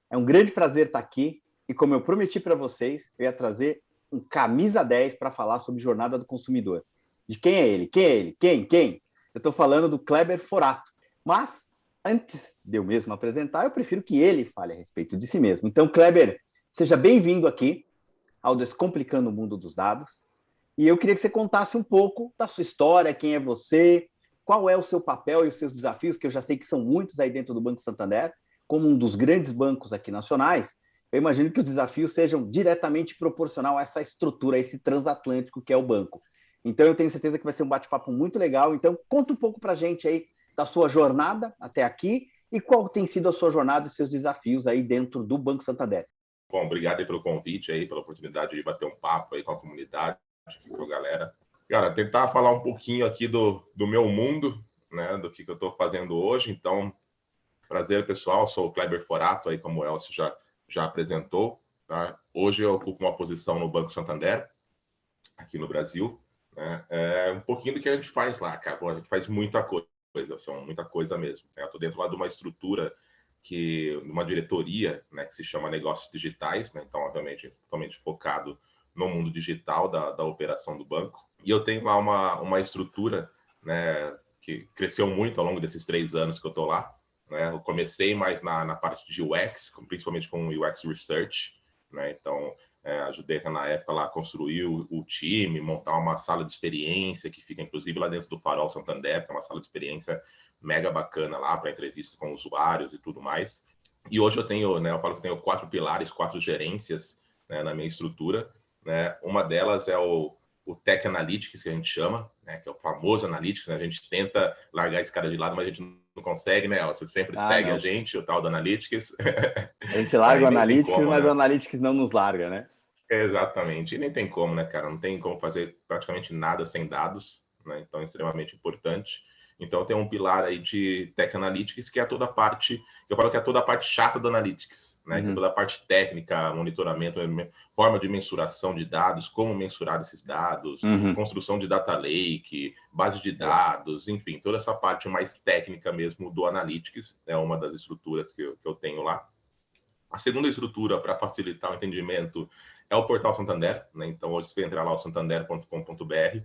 É um grande prazer estar aqui e, como eu prometi para vocês, eu ia trazer um camisa 10 para falar sobre jornada do consumidor. De quem é ele? Quem é ele? Quem? Eu estou falando do Kleber Forato. Mas, antes de eu mesmo apresentar, eu prefiro que ele fale a respeito de si mesmo. Então, Kleber, seja bem-vindo aqui ao Descomplicando o Mundo dos Dados. E eu queria que você contasse um pouco da sua história, quem é você, qual é o seu papel e os seus desafios, que eu já sei que são muitos aí dentro do Banco Santander, como um dos grandes bancos aqui nacionais. Eu imagino que os desafios sejam diretamente proporcional a essa estrutura, a esse transatlântico que é o banco. Então, eu tenho certeza que vai ser um bate-papo muito legal. Então, conta um pouco para a gente aí da sua jornada até aqui e qual tem sido a sua jornada e seus desafios aí dentro do Banco Santander. Bom, obrigado aí pelo convite aí, pela oportunidade de bater um papo aí com a comunidade, com a galera. Cara, tentar falar um pouquinho aqui do meu mundo, né, do que eu estou fazendo hoje. Então, prazer, pessoal, sou o Kleber Forato, aí como o Elcio já apresentou. Tá? Hoje eu ocupo uma posição no Banco Santander, aqui no Brasil. Né? É um pouquinho do que a gente faz lá, cara. Bom, a gente faz muita coisa, são muita coisa mesmo. Né? Eu estou dentro lá de uma estrutura uma diretoria, né, que se chama Negócios Digitais, né? Então, obviamente, totalmente focado no mundo digital da operação do banco. E eu tenho lá uma estrutura, né, que cresceu muito ao longo desses 3 anos que eu estou lá. Né? Eu comecei mais na parte de UX, principalmente com UX Research. Né? Então, ajudei na época lá a construir o time, montar uma sala de experiência que fica, inclusive, lá dentro do Farol Santander, que é uma sala de experiência mega bacana lá para entrevistas com usuários e tudo mais. E hoje eu tenho, né, eu falo que tenho 4 pilares, 4 gerências, né, na minha estrutura. Né? Uma delas é o Tech Analytics, que a gente chama, né, que é o famoso Analytics. Né? A gente tenta largar esse cara de lado, mas a gente não consegue, né? Você sempre segue a gente, o tal do Analytics. A gente larga o Analytics, como, mas né? o Analytics não nos larga, né? Exatamente. E nem tem como, né, cara? Não tem como fazer praticamente nada sem dados, né? Então é extremamente importante. Então tem um pilar aí de Tech Analytics, que é toda a parte, que eu falo que é toda a parte chata do Analytics, né? Que é toda a parte técnica, monitoramento, forma de mensuração de dados, como mensurar esses dados, construção de data lake, base de dados, enfim, toda essa parte mais técnica mesmo do Analytics, é uma das estruturas que eu tenho lá. A segunda estrutura para facilitar o entendimento é o Portal Santander, né? Então, hoje você entrar lá, o santander.com.br,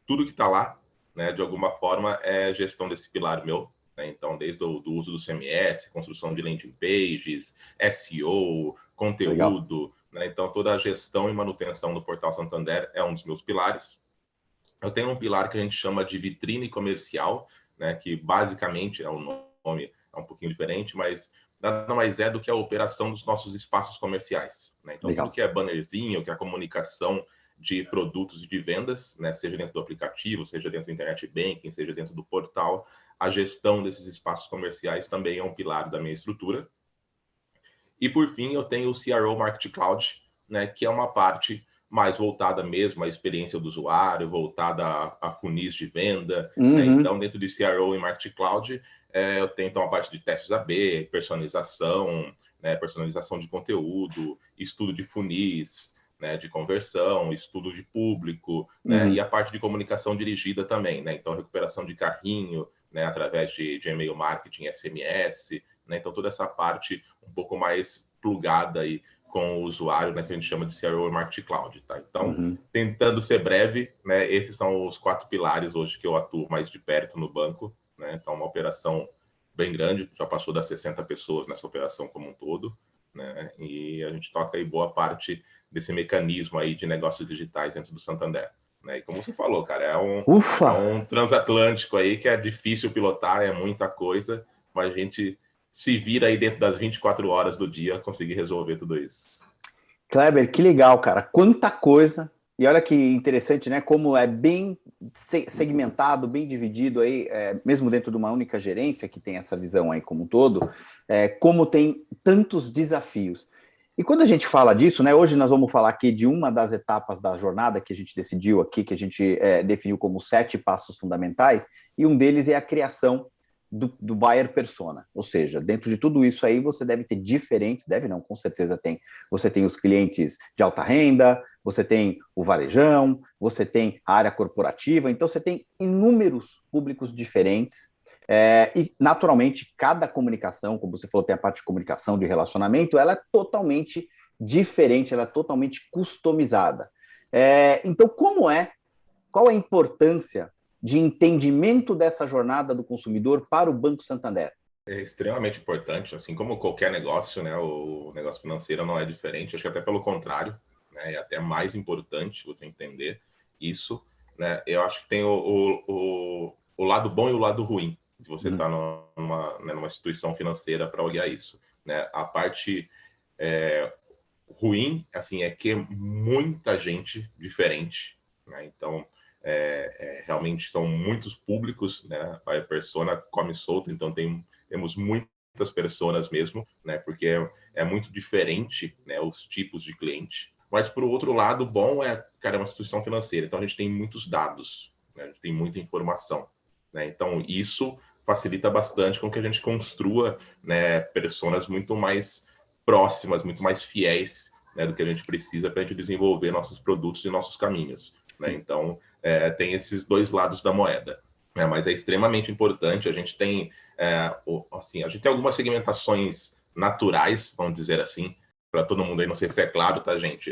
tudo que está lá, né, de alguma forma, é gestão desse pilar meu. Né? Então, desde o do uso do CMS, construção de landing pages, SEO, conteúdo. Né? Então, toda a gestão e manutenção do Portal Santander é um dos meus pilares. Eu tenho um pilar que a gente chama de vitrine comercial, né, que basicamente é o nome, é um pouquinho diferente, mas nada mais é do que a operação dos nossos espaços comerciais. Né? Então, tudo que é bannerzinho, que é a comunicação de produtos e de vendas, né, seja dentro do aplicativo, seja dentro do Internet Banking, seja dentro do portal, a gestão desses espaços comerciais também é um pilar da minha estrutura. E, por fim, eu tenho o CRO Marketing Cloud, né, que é uma parte mais voltada mesmo à experiência do usuário, voltada a funis de venda. Né? Então, dentro de CRO e Marketing Cloud, eu tenho então a parte de testes AB, personalização, né, personalização de conteúdo, estudo de funis, né, de conversão, estudo de público, né, e a parte de comunicação dirigida também. Né? Então, recuperação de carrinho, né, através de e-mail marketing, SMS. Né? Então, toda essa parte um pouco mais plugada aí com o usuário, né, que a gente chama de CRO e Marketing Cloud. Tá? Então, tentando ser breve, né, esses são os 4 pilares hoje que eu atuo mais de perto no banco. Né? Então, uma operação bem grande, já passou das 60 pessoas nessa operação como um todo. Né? E a gente toca aí boa parte desse mecanismo aí de negócios digitais dentro do Santander. Né? E como você falou, cara, é um transatlântico aí que é difícil pilotar, é muita coisa, mas a gente se vira aí dentro das 24 horas do dia conseguir resolver tudo isso. Kleber, que legal, cara. Quanta coisa. E olha que interessante, né? Como é bem segmentado, bem dividido aí, mesmo dentro de uma única gerência que tem essa visão aí como um todo, como tem tantos desafios. E quando a gente fala disso, né? Hoje nós vamos falar aqui de uma das etapas da jornada que a gente decidiu aqui, que a gente definiu como 7 passos fundamentais, e um deles é a criação do buyer persona, ou seja, dentro de tudo isso aí você deve ter diferentes, deve não, com certeza tem, você tem os clientes de alta renda, você tem o varejão, você tem a área corporativa, então você tem inúmeros públicos diferentes E, naturalmente, cada comunicação, como você falou, tem a parte de comunicação, de relacionamento, ela é totalmente diferente, ela é totalmente customizada. Então, qual a importância de entendimento dessa jornada do consumidor para o Banco Santander? É extremamente importante, assim como qualquer negócio, né? O negócio financeiro não é diferente, acho que até pelo contrário, né? É até mais importante você entender isso, né? Eu acho que tem o lado bom e o lado ruim, se você está numa instituição financeira para olhar isso, né? A parte ruim, assim, é que é muita gente diferente, né? Então, realmente são muitos públicos, né? A persona come solta, então temos muitas personas mesmo, né? Porque é muito diferente, né? Os tipos de cliente. Mas, por outro lado, bom cara, é uma instituição financeira, então a gente tem muitos dados, né? A gente tem muita informação, né? Então, isso facilita bastante com que a gente construa, né, personas muito mais próximas, muito mais fiéis, né, do que a gente precisa para a gente desenvolver nossos produtos e nossos caminhos, né? Então, tem esses dois lados da moeda, né? Mas é extremamente importante. A gente tem, assim, a gente tem algumas segmentações naturais, vamos dizer assim, para todo mundo aí, não sei se é claro, tá, gente?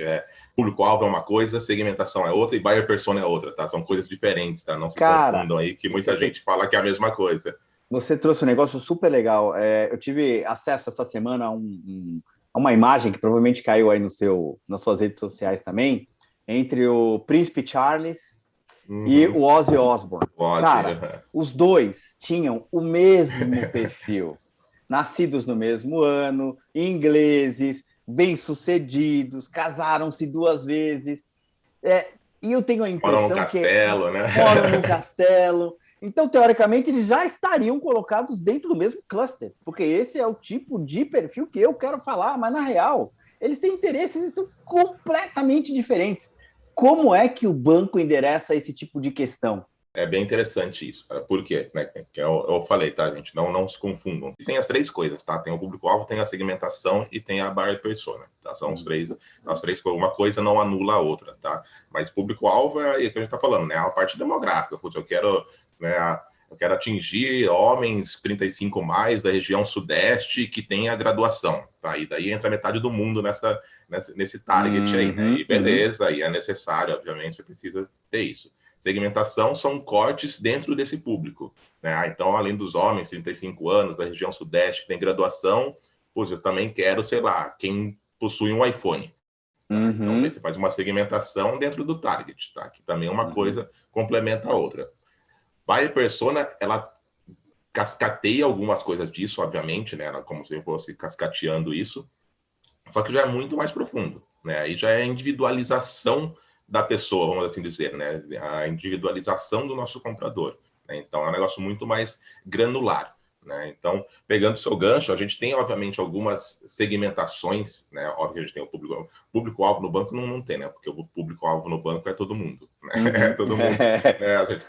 Público-alvo é uma coisa, segmentação é outra e buyer persona é outra, tá? São coisas diferentes, tá? Não se Cara, confundam aí, que muita gente fala que é a mesma coisa. você trouxe um negócio super legal. Eu tive acesso essa semana a uma imagem que provavelmente caiu aí nas suas redes sociais também, entre o Príncipe Charles e o Ozzy Osbourne. Cara, os dois tinham o mesmo perfil. Nascidos no mesmo ano, ingleses, bem-sucedidos, casaram-se 2 vezes. E eu tenho a impressão que moram num castelo. Então, teoricamente, eles já estariam colocados dentro do mesmo cluster, porque esse é o tipo de perfil que eu quero falar, mas na real, eles têm interesses e são completamente diferentes. Como é que o banco endereça esse tipo de questão? É bem interessante isso, cara. Por quê? Né? Que eu falei, tá, gente? Não se confundam. Tem as três coisas, tá? Tem o público-alvo, tem a segmentação e tem a buyer persona, tá? São as três coisas. Uma coisa não anula a outra, tá? Mas público-alvo é o que a gente tá falando, né? A parte demográfica. Putz, eu quero, né? Eu quero atingir homens 35 mais da região sudeste que tenha graduação, tá? E daí entra metade do mundo nesse target aí, né? E beleza, aí é necessário, obviamente, você precisa ter isso. Segmentação são cortes dentro desse público, né? Então, além dos homens, 35 anos, da região sudeste, que tem graduação, pois eu também quero, sei lá, quem possui um iPhone. Tá? Então, você faz uma segmentação dentro do target, tá? Que também é uma coisa complementa a outra. Buyer persona, ela cascateia algumas coisas disso, obviamente, né? Ela, como se eu fosse cascateando isso, só que já é muito mais profundo, né? Aí já é a individualização da pessoa, vamos assim dizer, né? A individualização do nosso comprador, né? Então é um negócio muito mais granular, né? Então, pegando o seu gancho, a gente tem, obviamente, algumas segmentações, né? Óbvio que a gente tem o público-alvo no banco, não tem, né? Porque o público-alvo no banco é todo mundo, né? Todo mundo, né? A gente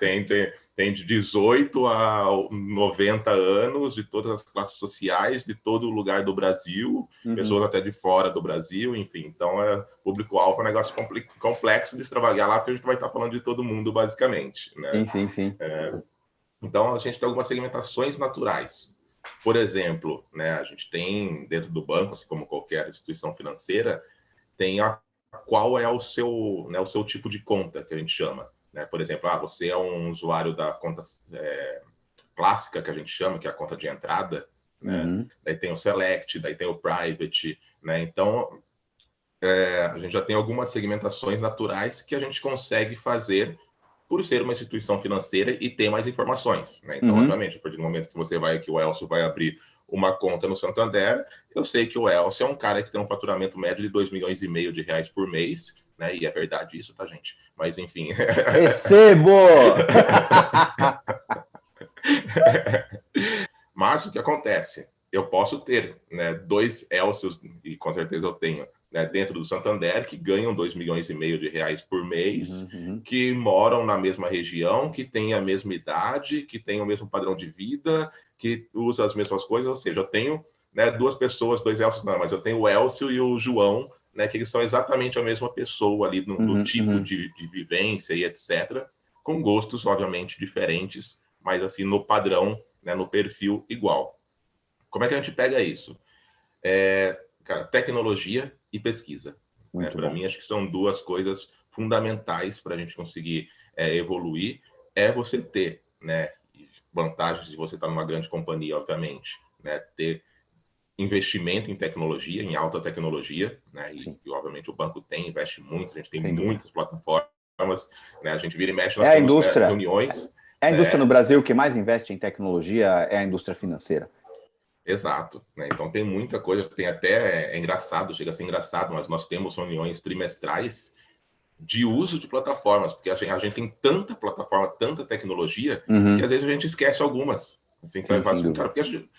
tem de 18 a 90 anos, de todas as classes sociais, de todo lugar do Brasil, pessoas até de fora do Brasil, enfim. Então, público-alvo é um negócio complexo de se trabalhar lá, porque a gente vai estar falando de todo mundo, basicamente, né? Sim. Então, a gente tem algumas segmentações naturais. Por exemplo, né, a gente tem dentro do banco, assim como qualquer instituição financeira, tem qual é o seu tipo de conta, que a gente chama. Né? Por exemplo, você é um usuário da conta clássica, que a gente chama, que é a conta de entrada, né? Daí tem o Select, daí tem o Private, né? Então, a gente já tem algumas segmentações naturais que a gente consegue fazer por ser uma instituição financeira e ter mais informações, né? Então, obviamente, a partir do momento que o Elcio vai abrir uma conta no Santander, eu sei que o Elcio é um cara que tem um faturamento médio de 2,5 milhões de reais por mês, né? E é verdade isso, tá, gente? Mas, enfim... Recebo! Mas o que acontece? Eu posso ter, né, 2 Elcios, e com certeza eu tenho, né, dentro do Santander, que ganham 2,5 milhões de reais por mês, que moram na mesma região, que têm a mesma idade, que têm o mesmo padrão de vida, que usam as mesmas coisas. Ou seja, eu tenho, né, 2 pessoas, 2 Elcios, não, mas eu tenho o Elcio e o João, né, que eles são exatamente a mesma pessoa ali no tipo de vivência e etc., com gostos, obviamente, diferentes, mas assim, no padrão, né, no perfil igual. Como é que a gente pega isso? Cara, tecnologia e pesquisa. Né? Para mim, acho que são duas coisas fundamentais para a gente conseguir evoluir. É você ter, né, vantagens de você estar numa grande companhia, obviamente, né, ter investimento em tecnologia, em alta tecnologia, né, e obviamente o banco investe muito, a gente tem muitas plataformas, né, a gente vira e mexe, nós temos reuniões. É a indústria no Brasil que mais investe em tecnologia, é a indústria financeira. Exato, né? Então tem muita coisa, tem até, é engraçado, chega a ser engraçado, mas nós temos reuniões trimestrais de uso de plataformas, porque a gente tem tanta plataforma, tanta tecnologia, que às vezes a gente esquece algumas. Assim, sabe? Assim, cara, porque a gente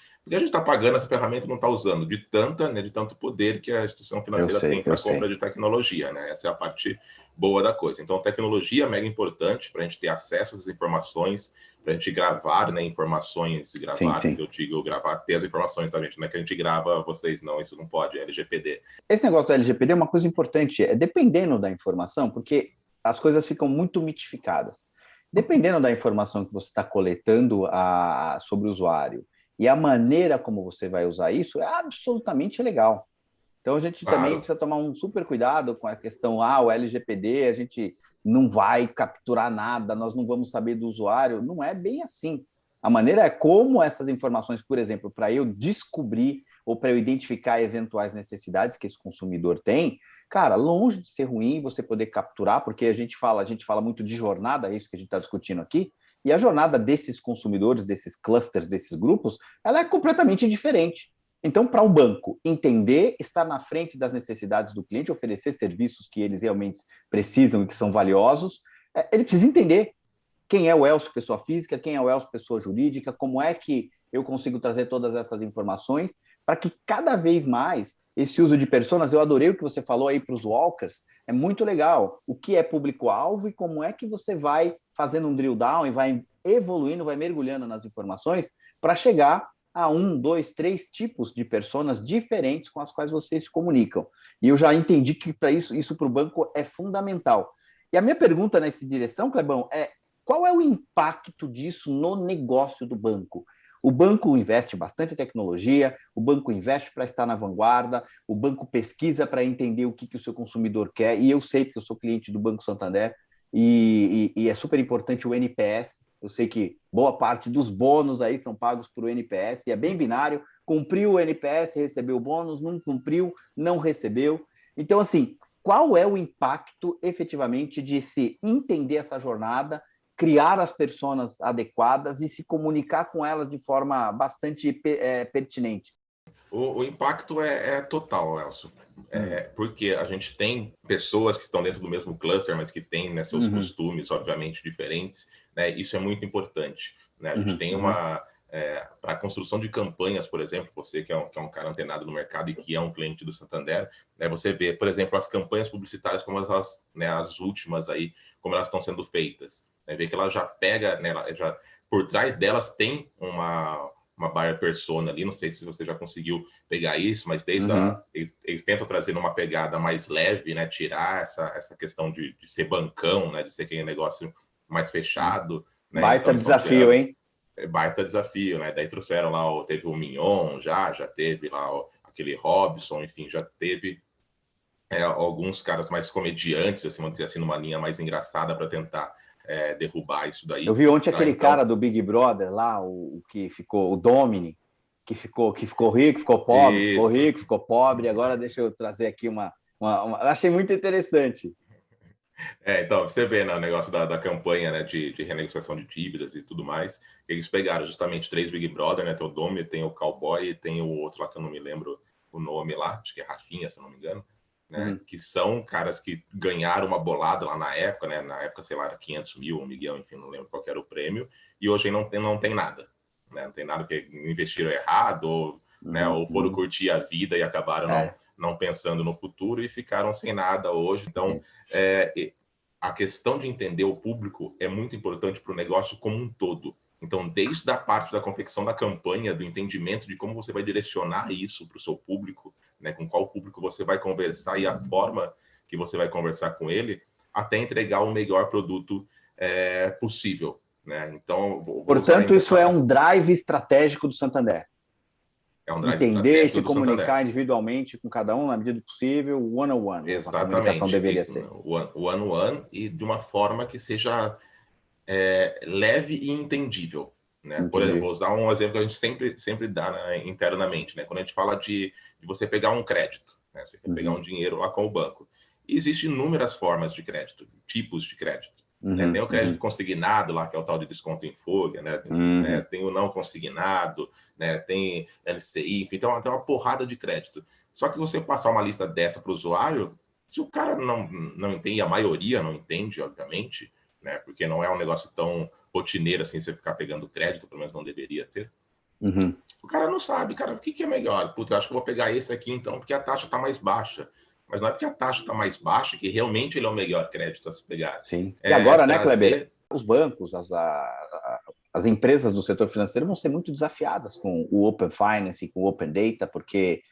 está pagando essa ferramenta e não está usando, de tanto poder que a instituição financeira tem para a compra de tecnologia, né? Essa é a parte boa da coisa. Então, tecnologia é mega importante para a gente ter acesso às informações, para a gente gravar, né, informações, que eu digo gravar, ter as informações da gente, não é que a gente grava vocês, não, isso não pode, é LGPD. Esse negócio do LGPD é uma coisa importante, dependendo da informação, porque as coisas ficam muito mitificadas. Dependendo da informação que você está coletando sobre o usuário e a maneira como você vai usar isso, é absolutamente legal. Então, a gente também precisa tomar um super cuidado com a questão, o LGPD, a gente não vai capturar nada, nós não vamos saber do usuário. Não é bem assim. A maneira é como essas informações, por exemplo, para eu descobrir ou para eu identificar eventuais necessidades que esse consumidor tem, cara, longe de ser ruim você poder capturar, porque a gente fala muito de jornada, é isso que a gente está discutindo aqui, e a jornada desses consumidores, desses clusters, desses grupos, ela é completamente diferente. Então, para o banco entender, estar na frente das necessidades do cliente, oferecer serviços que eles realmente precisam e que são valiosos, ele precisa entender quem é o Elcio, pessoa física, quem é o Elcio, pessoa jurídica, como é que eu consigo trazer todas essas informações para que cada vez mais esse uso de personas, eu adorei o que você falou aí para os walkers, é muito legal. O que é público-alvo e como é que você vai fazendo um drill down e vai evoluindo, vai mergulhando nas informações para chegar a 1, 2, 3 tipos de personas diferentes com as quais vocês se comunicam. E eu já entendi que para isso para o banco é fundamental. E a minha pergunta nessa direção, Clebão, qual é o impacto disso no negócio do banco? O banco investe bastante em tecnologia, o banco investe para estar na vanguarda, o banco pesquisa para entender o que o seu consumidor quer, e eu sei porque eu sou cliente do Banco Santander, e é super importante o NPS. Eu sei que boa parte dos bônus aí são pagos por NPS, e é bem binário, cumpriu o NPS, recebeu o bônus, não cumpriu, não recebeu. Então, assim, qual é o impacto efetivamente de se entender essa jornada, criar as personas adequadas e se comunicar com elas de forma bastante pertinente? O impacto é total, Elcio. Porque a gente tem pessoas que estão dentro do mesmo cluster, mas que têm, né, seus costumes, obviamente, diferentes. Né? Isso é muito importante. Né? A gente tem para a construção de campanhas, por exemplo, você que é um cara antenado no mercado e que é um cliente do Santander, né, você vê, por exemplo, as campanhas publicitárias, como as últimas aí, como elas estão sendo feitas. Né? Vê que ela já pega, né, por trás delas tem uma buyer persona ali, não sei se você já conseguiu pegar isso, mas eles tentam trazer uma pegada mais leve, né, tirar essa questão de ser bancão, né, de ser aquele negócio mais fechado. Né? Baita então, desafio, hein? Baita desafio, né? Daí trouxeram lá, teve o Mignon, já teve lá aquele Robson, enfim, já teve alguns caras mais comediantes, assim, vamos dizer assim, numa linha mais engraçada para tentar derrubar isso daí. Eu vi ontem aquele cara do Big Brother lá, o que ficou, o Domini, que ficou rico, ficou pobre, isso. Ficou rico, ficou pobre. Agora deixa eu trazer aqui uma... Achei muito interessante. Então, você vê, né, o negócio da campanha, né, de renegociação de dívidas e tudo mais, eles pegaram justamente 3 Big Brother, né, tem o Domini, tem o Cowboy e tem o outro lá que eu não me lembro o nome lá, acho que é Rafinha, se eu não me engano. Né, que são caras que ganharam uma bolada lá na época, né? Na época, sei lá, era 500 mil, 1 milhão, enfim, não lembro qual era o prêmio, e hoje não tem nada. Né, não tem nada porque investiram errado, ou, né, ou foram curtir a vida e acabaram não pensando no futuro e ficaram sem nada hoje. Então, a questão de entender o público é muito importante para o negócio como um todo. Então, desde a parte da confecção da campanha, do entendimento de como você vai direcionar isso para o seu público, né, com qual público você vai conversar e a forma que você vai conversar com ele, até entregar o melhor produto possível. né? Então, vou Portanto, isso é um drive estratégico do Santander. É um drive entender, se do comunicar Santander. Individualmente com cada um na medida do possível, one-on-one. Exatamente. A comunicação deveria ser. One-on-one e de uma forma que seja leve e entendível. Né? Por exemplo, vou usar um exemplo que a gente sempre dá, né, internamente. Né? Quando a gente fala de você pegar um crédito, né? Você quer pegar um dinheiro lá com o banco. Existem inúmeras formas de crédito, tipos de crédito. Né? Tem o crédito consignado lá, que é o tal de desconto em folha, né? Tem o não consignado, né? Tem LCI, então tem uma porrada de crédito. Só que se você passar uma lista dessa para o usuário, se o cara não entende, a maioria não entende, obviamente, né? Porque não é um negócio tão rotineiro assim, você ficar pegando crédito, pelo menos não deveria ser. O cara não sabe, cara, o que é melhor? Puta, eu acho que eu vou pegar esse aqui então, porque a taxa está mais baixa. Mas não é porque a taxa está mais baixa que realmente ele é o melhor crédito a se pegar. Sim. E agora, né, Kleber? Os bancos, as empresas do setor financeiro vão ser muito desafiadas com o Open Finance, com o Open Data, porque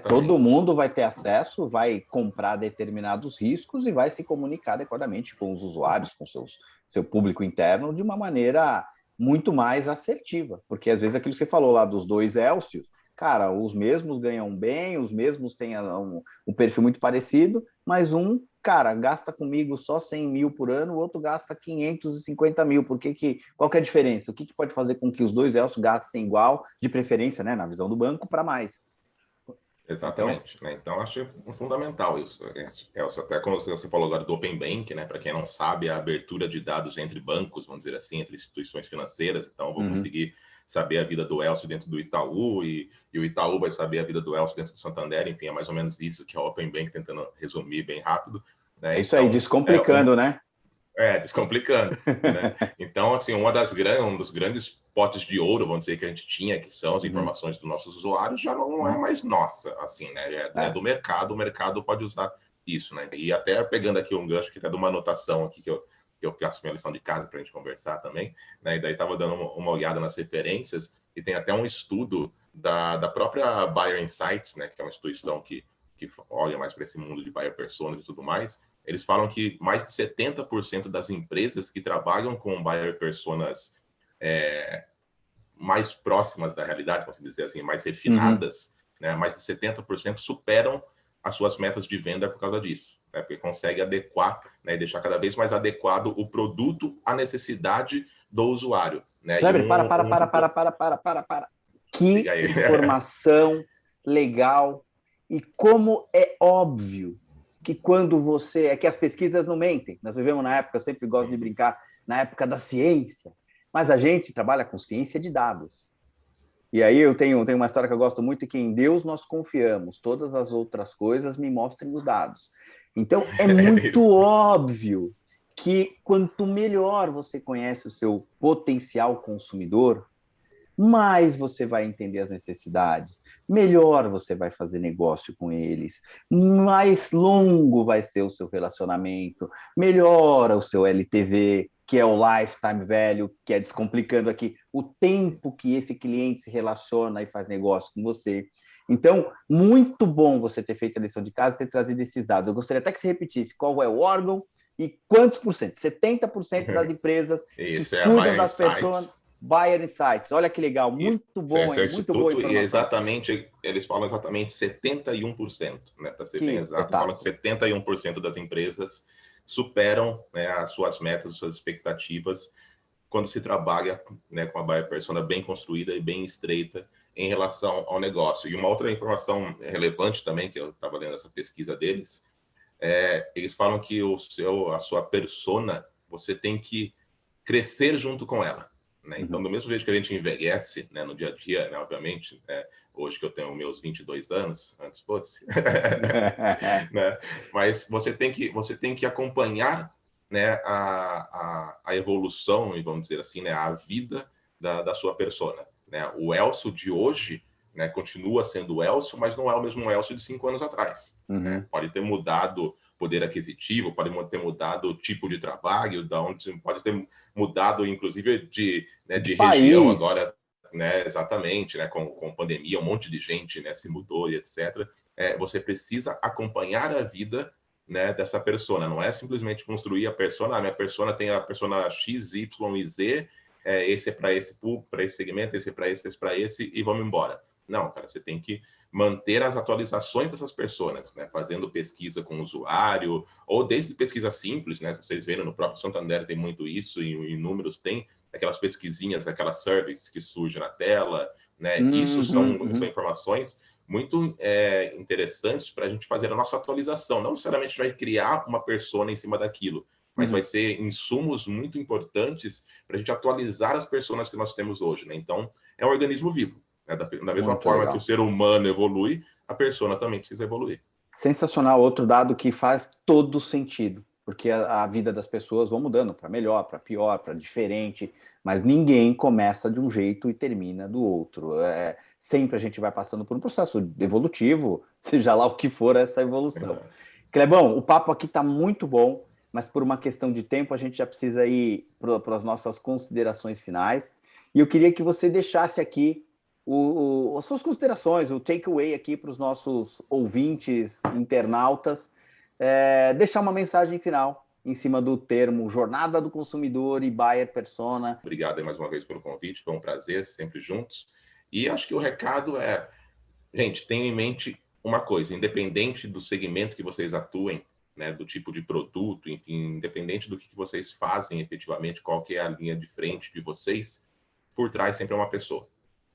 todo mundo vai ter acesso, vai comprar determinados riscos e vai se comunicar adequadamente com os usuários, com seu público interno, de uma maneira muito mais assertiva. Porque, às vezes, aquilo que você falou lá dos dois Elcios, cara, os mesmos ganham bem, os mesmos têm um perfil muito parecido, mas um, cara, gasta comigo só 100 mil por ano, o outro gasta 550 mil. Qual que é a diferença? O que pode fazer com que os dois Elcio gastem igual, de preferência, né, na visão do banco, para mais? Exatamente. Então acho fundamental isso. Elcio, até como você falou agora do Open Bank, né? Para quem não sabe, a abertura de dados entre bancos, vamos dizer assim, entre instituições financeiras. Então, eu vou conseguir saber a vida do Elcio dentro do Itaú e o Itaú vai saber a vida do Elcio dentro do Santander. Enfim, é mais ou menos isso que é o Open Bank, tentando resumir bem rápido. Né? É isso aí, descomplicando, né? Descomplicando, né? Então, assim, um dos grandes potes de ouro, vamos dizer, que a gente tinha, que são as informações dos nossos usuários, já não é mais nossa, assim, né? É do mercado, o mercado pode usar isso, né? E até pegando aqui um gancho que tá de uma anotação aqui que eu faço minha lição de casa para a gente conversar também, né? E daí estava dando uma olhada nas referências e tem até um estudo da própria Buyer Insights, né? Que é uma instituição que olha mais para esse mundo de buyer personas e tudo mais. Eles falam que mais de 70% das empresas que trabalham com buyer personas mais próximas da realidade, posso dizer assim, mais refinadas, né? Mais de 70% superam as suas metas de venda por causa disso, né? Porque consegue adequar, né, e deixar cada vez mais adequado o produto à necessidade do usuário. Né? Kleber, para. Que informação legal. E como é óbvio que quando você... É que as pesquisas não mentem. Nós vivemos na época, eu sempre gosto de brincar, na época da ciência. Mas a gente trabalha com ciência de dados. E aí eu tenho uma história que eu gosto muito, que em Deus nós confiamos. Todas as outras coisas me mostrem os dados. Então, é muito óbvio que quanto melhor você conhece o seu potencial consumidor, mais você vai entender as necessidades, melhor você vai fazer negócio com eles, mais longo vai ser o seu relacionamento, melhora o seu LTV, que é o Lifetime Value, que é descomplicando aqui, o tempo que esse cliente se relaciona e faz negócio com você. Então, muito bom você ter feito a lição de casa e ter trazido esses dados. Eu gostaria até que você repetisse qual é o órgão e quantos por cento. 70% das empresas que cuidam das pessoas... Buyer Insights, olha que legal, muito bom, hein? Muito boa informação. E exatamente, eles falam exatamente 71%, né? Para ser bem exato, falam que 71% das empresas superam, né, as suas metas, as suas expectativas, quando se trabalha, né, com a buyer persona bem construída e bem estreita em relação ao negócio. E uma outra informação relevante também, que eu estava lendo essa pesquisa deles, eles falam que a sua persona, você tem que crescer junto com ela. Né? Então, do mesmo jeito que a gente envelhece, né, no dia a dia, né, obviamente, né, hoje que eu tenho meus 22 anos, antes fosse, né, mas você tem que acompanhar, né, a evolução, e vamos dizer assim, né, a vida da sua persona. Né? O Elcio de hoje, né, continua sendo o Elcio, mas não é o mesmo Elcio de 5 anos atrás. Né? Pode ter mudado poder aquisitivo, pode ter mudado o tipo de trabalho, pode ter mudado, inclusive, de região agora, né? Exatamente, né? Com pandemia, um monte de gente, né, se mudou e etc. Você precisa acompanhar a vida, né, dessa persona. Não é simplesmente construir a persona, a minha persona tem a persona X, Y e Z, esse é para esse público, para esse segmento, esse é para esse para esse, e vamos embora. Não, cara, você tem que manter as atualizações dessas personas, né, fazendo pesquisa com o usuário, ou desde pesquisa simples, né, vocês viram no próprio Santander tem muito isso, e números tem aquelas pesquisinhas, aquelas surveys que surgem na tela, né, isso são informações muito interessantes para a gente fazer a nossa atualização. Não necessariamente a gente vai criar uma persona em cima daquilo, mas vai ser insumos muito importantes para a gente atualizar as personas que nós temos hoje, né? Então, é um organismo vivo. Né? Da mesma Muito forma legal. que o ser humano evolui, a persona também precisa evoluir. Sensacional. Outro dado que faz todo sentido, porque a vida das pessoas vão mudando para melhor, para pior, para diferente, mas ninguém começa de um jeito e termina do outro. Sempre a gente vai passando por um processo evolutivo, seja lá o que for essa evolução. Clebão, o papo aqui está muito bom, mas por uma questão de tempo a gente já precisa ir para as nossas considerações finais. E eu queria que você deixasse aqui as suas considerações, o takeaway aqui para os nossos ouvintes, internautas, deixar uma mensagem final em cima do termo jornada do consumidor e buyer persona. Obrigado aí mais uma vez pelo convite, foi um prazer, sempre juntos. E acho que o recado gente, tenham em mente uma coisa, independente do segmento que vocês atuem, né, do tipo de produto, enfim, independente do que vocês fazem efetivamente, qual que é a linha de frente de vocês, por trás sempre é uma pessoa.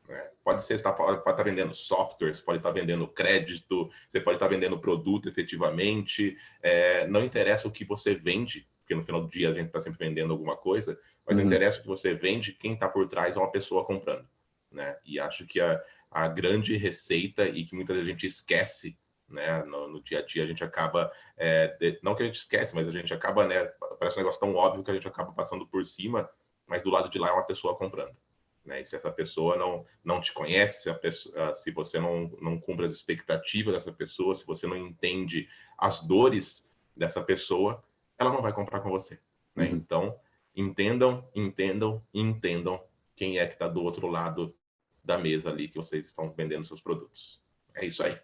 Né? Pode estar vendendo softwares, pode estar vendendo crédito, você pode estar vendendo produto efetivamente, não interessa o que você vende, porque no final do dia a gente está sempre vendendo alguma coisa, mas não interessa o que você vende, quem está por trás é uma pessoa comprando. Né? E acho que a grande receita, e que muita gente esquece, né, no dia a dia, a gente acaba, não que a gente esquece, mas a gente acaba, né, parece um negócio tão óbvio que a gente acaba passando por cima, mas do lado de lá é uma pessoa comprando. Né? E se essa pessoa não te conhece, se você não cumpre as expectativas dessa pessoa, se você não entende as dores dessa pessoa, ela não vai comprar com você. Né? Então, entendam quem é que está do outro lado da mesa ali que vocês estão vendendo seus produtos. É isso aí.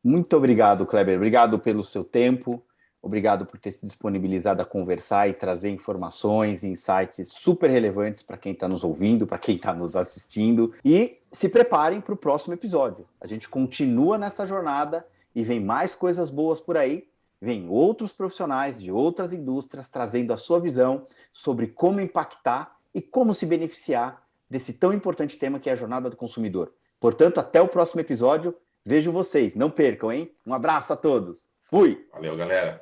Muito obrigado, Kleber. Obrigado pelo seu tempo. Obrigado por ter se disponibilizado a conversar e trazer informações e insights super relevantes para quem está nos ouvindo, para quem está nos assistindo. E se preparem para o próximo episódio. A gente continua nessa jornada e vem mais coisas boas por aí. Vem outros profissionais de outras indústrias trazendo a sua visão sobre como impactar e como se beneficiar desse tão importante tema que é a jornada do consumidor. Portanto, até o próximo episódio. Vejo vocês. Não percam, hein? Um abraço a todos. Fui! Valeu, galera.